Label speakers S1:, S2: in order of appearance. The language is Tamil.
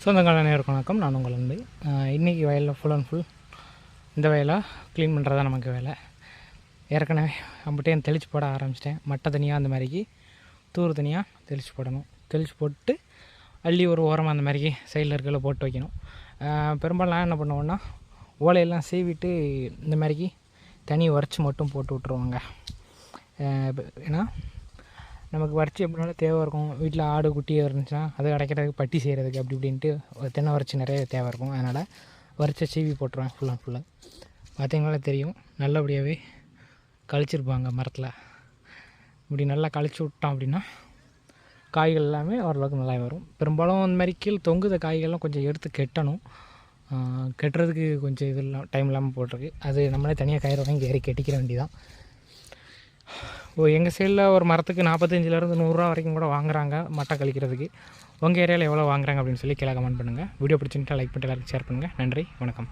S1: சொந்தக்கார நேருக்கு வணக்கம். நான் உங்கள் அன்பு. இன்றைக்கி வயலில் ஃபுல் அண்ட் ஃபுல் இந்த வயலாக க்ளீன் பண்ணுறது தான் நமக்கு வேலை. ஏற்கனவே அம்பிட்டையும் தெளித்து போட ஆரம்பிச்சிட்டேன். மட்டை தனியாக அந்த மாதிரிக்கு தூர் தனியாக தெளித்து போடணும். தெளித்து போட்டு அள்ளி ஒரு ஓரமாக அந்த மாதிரிக்கு சைடில் இருக்கிற போட்டு வைக்கணும். பெரும்பாலும் நான் என்ன பண்ணுவேன்னா ஓலையெல்லாம் சீவிட்டு இந்த மாதிரிக்கு தனி உரைச்சி மட்டும் போட்டு விட்ருவாங்க. ஏன்னா நமக்கு வறட்சி எப்படினாலும் தேவை இருக்கும். வீட்டில் ஆடு குட்டியாக இருந்துச்சுன்னா அதை அடைக்கிறதுக்கு பட்டி செய்கிறதுக்கு அப்படி இப்படின்ட்டு தென்னை வறட்சி நிறைய தேவை இருக்கும். அதனால் வறட்சி சீவி போட்டுருவேன் ஃபுல் அண்ட் ஃபுல்லாக. பார்த்தீங்கனாலே தெரியும், நல்லபடியாகவே கழிச்சிருப்பாங்க மரத்தில். இப்படி நல்லா கழிச்சு விட்டோம் அப்படின்னா காய்கள் எல்லாமே ஓரளவுக்கு நல்லா வரும். பெரும்பாலும் இந்த மாதிரி கீழே தொங்குத காய்கள்லாம் கொஞ்சம் எடுத்து கெட்டணும். கெட்டுறதுக்கு கொஞ்சம் இது டைம் இல்லாமல் போட்டிருக்கு. அது நம்மளே தனியாக கயிறு வாங்கி ஏறி கெட்டிக்கிற வேண்டியதான். எங்கள் சைடில் ஒரு மரத்துக்கு 45லேருந்து 100 ரூபா வரைக்கும் கூட வாங்குறாங்க மட்டை கழிக்கிறதுக்கு. உங்கள் ஏரியாவில் எவ்வளோ வாங்குறாங்க அப்படின்னு சொல்லி கீழே கமெண்ட் பண்ணுங்கள். வீடியோ பிடிச்சிருந்தா லைக் பண்ணிட்டு எல்லாருக்கும் ஷேர் பண்ணுங்கள். நன்றி, வணக்கம்.